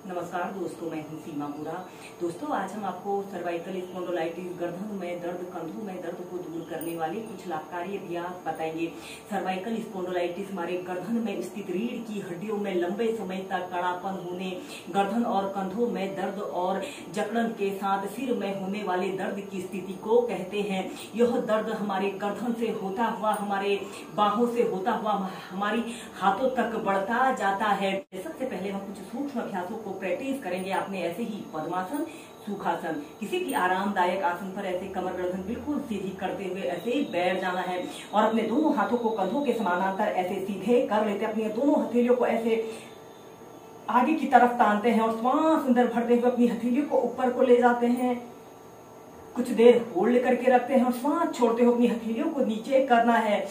नमस्कार दोस्तों, मैं हूं सीमा पुरा। दोस्तों, आज हम आपको सर्वाइकल स्पॉन्डिलाइटिस, गर्दन में दर्द, कंधों में दर्द को दूर करने वाले कुछ लाभकारी अभ्यास बताएंगे। सर्वाइकल स्पॉन्डिलाइटिस हमारे गर्दन में स्थित रीढ़ की हड्डियों में लंबे समय तक कड़ापन होने, गर्दन और कंधों में दर्द और जकड़न के साथ सिर में होने वाले दर्द की स्थिति को कहते हैं। यह दर्द हमारे गर्दन से होता हुआ, हमारे बाहों से होता हुआ हमारी हाथों तक बढ़ता जाता है। सबसे पहले हम कुछ सूक्ष्म अभ्यासों को प्रैक्टिस करेंगे। आपने ऐसे ही पद्मासन, सुखासन, किसी भी आरामदायक आसन पर ऐसे कमर गर्दन बिल्कुल सीधी करते हुए ऐसे ही बैठ जाना है और अपने दोनों हाथों को कंधों के समानांतर ऐसे सीधे कर लेते हैं। अपनी दोनों हथेलियों को ऐसे आगे की तरफ तानते हैं और श्वास अंदर भरते हुए अपनी हथेलियों को ऊपर को ले जाते हैं। कुछ देर होल्ड करके रखते हैं और श्वास छोड़ते हुए अपनी हथेलियों को नीचे करना है।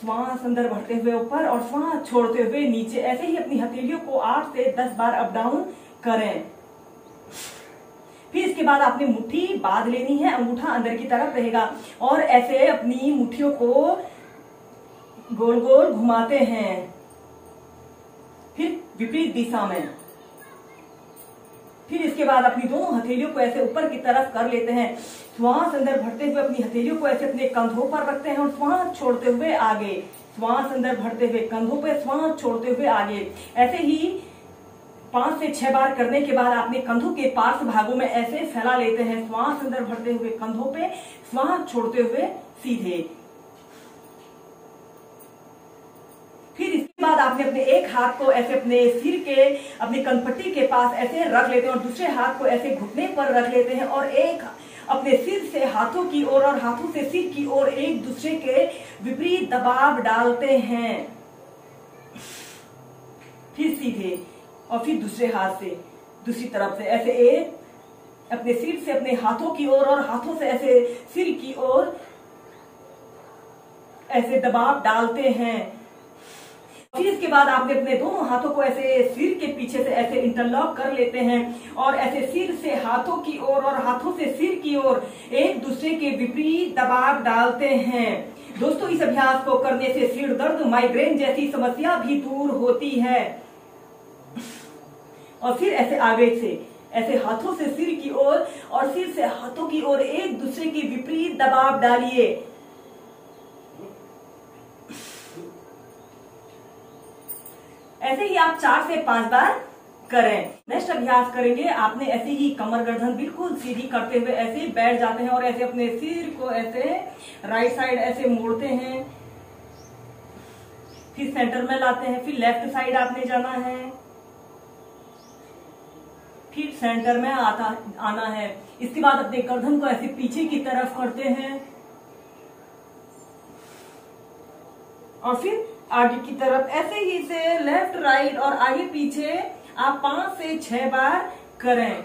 श्वास अंदर भरते हुए ऊपर और श्वास छोड़ते हुए नीचे। ऐसे ही अपनी हथेलियों को 8 से 10 बार अप डाउन करें। फिर इसके बाद आपने मुट्ठी बांध लेनी है, अंगूठा अंदर की तरफ रहेगा और ऐसे अपनी मुट्ठियों को गोल गोल घुमाते हैं। फिर विपरीत दिशा में। फिर इसके बाद अपनी दोनों हथेलियों को ऐसे ऊपर की तरफ कर लेते हैं। श्वास अंदर भरते हुए अपनी हथेलियों को ऐसे अपने कंधों पर रखते हैं और श्वास छोड़ते हुए आगे। श्वास अंदर भरते हुए कंधों पे, श्वास छोड़ते हुए आगे। ऐसे ही 5 से 6 बार करने के बाद आपने कंधों के पार्श्व भागों में ऐसे फैला लेते हैं। श्वास अंदर भरते हुए कंधों पे, श्वास छोड़ते हुए सीधे। फिर इसके बाद आपने अपने एक हाथ को ऐसे अपने सिर के, अपनी कनपट्टी के पास ऐसे रख लेते हैं और दूसरे हाथ को ऐसे घुटने पर रख लेते हैं और एक अपने सिर से हाथों की ओर और हाथों से सिर की ओर एक दूसरे के विपरीत दबाव डालते हैं। फिर सीधे और फिर दूसरे हाथ से दूसरी तरफ से ऐसे एक अपने सिर से अपने हाथों की ओर और हाथों से ऐसे सिर की ओर ऐसे दबाव डालते हैं। फिर इसके बाद आपने अपने दोनों हाथों को ऐसे सिर के पीछे से ऐसे इंटरलॉक कर लेते हैं और ऐसे सिर से हाथों की ओर और हाथों से सिर की ओर एक दूसरे के विपरीत दबाव डालते हैं। दोस्तों, इस अभ्यास को करने से सिर दर्द, माइग्रेन जैसी समस्या भी दूर होती है। और फिर ऐसे आगे से ऐसे हाथों से सिर की ओर और सिर से हाथों की ओर एक दूसरे के विपरीत दबाव डालिए। ऐसे ही आप 4 से 5 बार करें। नेक्स्ट अभ्यास करेंगे। आपने ऐसे ही कमर गर्दन बिल्कुल सीधी करते हुए ऐसे बैठ जाते हैं और ऐसे अपने सिर को ऐसे राइट साइड ऐसे मोड़ते हैं। फिर सेंटर में लाते हैं। फिर लेफ्ट साइड आपने जाना है। फिर सेंटर में आना है। इसके बाद अपने गर्दन को ऐसे पीछे की तरफ करते हैं और फिर आगे की तरफ ऐसे ही से लेफ्ट राइट और आगे पीछे आप 5 से 6 बार करें।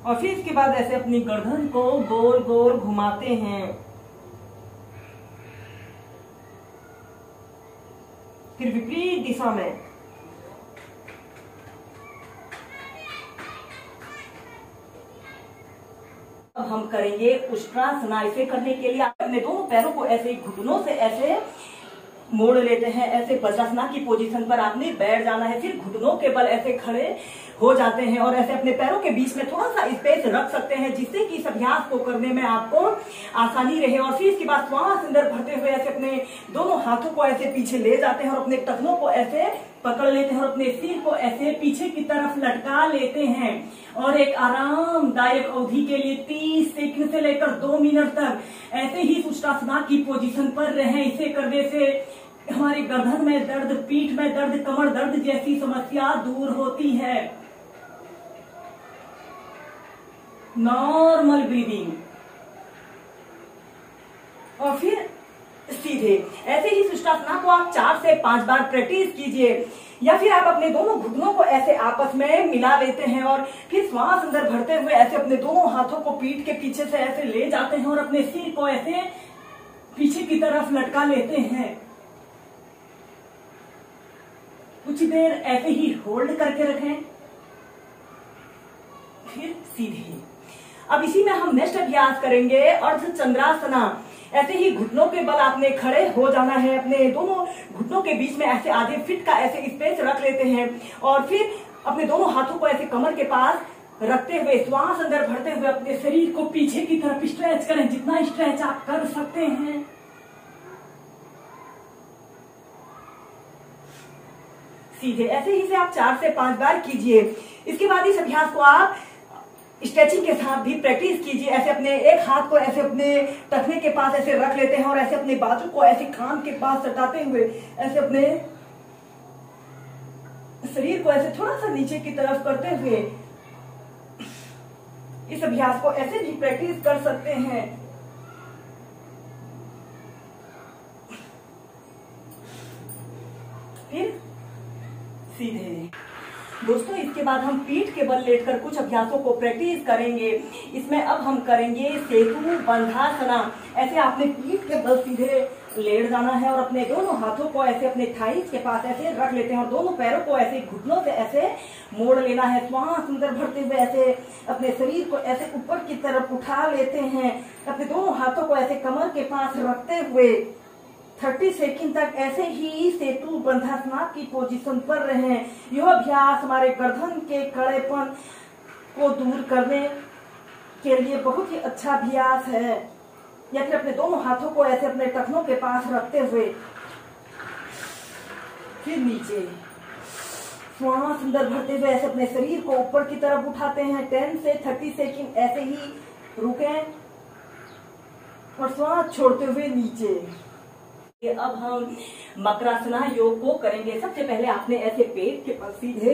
और फिर इसके बाद ऐसे अपनी गर्दन को गोल गोल घुमाते हैं। फिर विपरीत दिशा में। अब हम करेंगे उष्ट्रासना। इसे करने के लिए आप अपने दोनों पैरों को ऐसे घुटनों से ऐसे मोड़ लेते हैं। ऐसे वज्रासना की पोजीशन पर आपने बैठ जाना है। फिर घुटनों के बल ऐसे खड़े हो जाते हैं और ऐसे अपने पैरों के बीच में थोड़ा सा स्पेस रख सकते हैं, जिससे कि इस अभ्यास को करने में आपको आसानी रहे। और फिर इसके बाद श्वास अंदर भरते हुए ऐसे अपने दोनों हाथों को ऐसे पीछे ले जाते हैं और अपने टखनों को ऐसे पकड़ लेते हैं और अपने सिर को ऐसे पीछे की तरफ लटका लेते हैं और एक आरामदायक अवधि के लिए 30 सेकंड से लेकर 2 मिनट तक ऐसे ही उष्ट्रासना की पोजीशन पर रहें। इसे करने से हमारी गर्दन में दर्द, पीठ में दर्द, कमर दर्द जैसी समस्या दूर होती है। नॉर्मल ब्रीदिंग और फिर सीधे। ऐसे ही उष्ट्रासना को आप 4 से 5 बार प्रैक्टिस कीजिए या फिर आप अपने दोनों घुटनों को ऐसे आपस में मिला लेते हैं और फिर श्वास अंदर भरते हुए ऐसे अपने दोनों हाथों को पीठ के पीछे से ऐसे ले जाते हैं और अपने सिर को ऐसे पीछे की तरफ लटका लेते हैं। कुछ देर ऐसे ही होल्ड करके रखें, फिर सीधे। अब इसी में हम नेक्स्ट अभ्यास करेंगे अर्ध चंद्रासना। ऐसे ही घुटनों के बल आपने खड़े हो जाना है, अपने दोनों घुटनों के बीच में ऐसे आधे फीट का ऐसे स्पेस रख लेते हैं और फिर अपने दोनों हाथों को ऐसे कमर के पास रखते हुए श्वास अंदर भरते हुए अपने शरीर को पीछे की तरफ स्ट्रेच करें, जितना स्ट्रेच आप कर सकते हैं। सीधे ऐसे ही से आप 4 से 5 बार कीजिए। इसके बाद इस अभ्यास को आप स्ट्रेचिंग के साथ भी प्रैक्टिस कीजिए। ऐसे अपने एक हाथ को ऐसे अपने टखने के पास ऐसे रख लेते हैं और ऐसे अपने बाजू को ऐसे कान के पास सटाते हुए ऐसे अपने शरीर को ऐसे थोड़ा सा नीचे की तरफ करते हुए इस अभ्यास को ऐसे भी प्रैक्टिस कर सकते हैं। फिर सीधे। दोस्तों इसके बाद हम पीठ के बल लेटकर कुछ अभ्यासों को प्रैक्टिस करेंगे। इसमें अब हम करेंगे सेतु बंधासना। ऐसे आपने पीठ के बल सीधे लेट जाना है और अपने दोनों हाथों को ऐसे अपने थाइस के पास ऐसे रख लेते हैं और दोनों पैरों को ऐसे घुटनों से ऐसे मोड़ लेना है। श्वास अंदर भरते हुए ऐसे अपने शरीर को ऐसे ऊपर की तरफ उठा लेते हैं। अपने दोनों हाथों को ऐसे कमर के पास रखते हुए 30 सेकंड तक ऐसे ही सेतु बंधासना की पोजीशन पर रहें। यह अभ्यास हमारे गर्दन के कड़ेपन को दूर करने के लिए बहुत ही अच्छा अभ्यास है। या फिर अपने दोनों हाथों को ऐसे अपने टखनों के पास रखते हुए फिर नीचे श्वास अंदर भरते हुए ऐसे अपने शरीर को ऊपर की तरफ उठाते हैं। 10 से 30 सेकंड ऐसे ही रुकें और श्वास छोड़ते हुए नीचे। अब हम मकरासना योग को करेंगे। सबसे पहले आपने ऐसे पेट के बल सीधे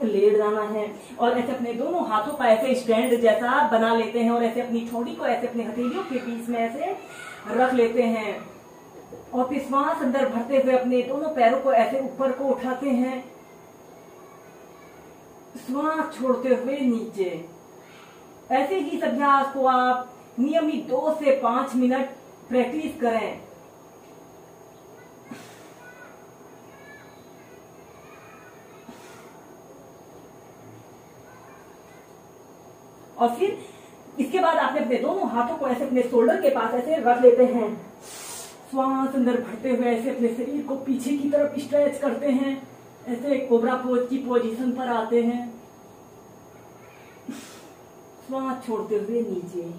लेट जाना है और ऐसे अपने दोनों हाथों का ऐसे स्टैंड जैसा बना लेते हैं और ऐसे अपनी ठोड़ी को ऐसे अपने हथेलियों के बीच में ऐसे रख लेते हैं और फिर श्वास अंदर भरते हुए अपने दोनों पैरों को ऐसे ऊपर को उठाते हैं। श्वास छोड़ते हुए नीचे। ऐसे ही इस अभ्यास को आप नियमित 2 से 5 मिनट प्रैक्टिस करें। और फिर इसके बाद आपने अपने दोनों हाथों को ऐसे अपने शोल्डर के पास ऐसे रख लेते हैं। श्वास अंदर भरते हुए ऐसे अपने शरीर को पीछे की तरफ स्ट्रेच करते हैं। ऐसे कोबरा पोज की पोजीशन पर आते हैं। श्वास छोड़ते हुए नीचे।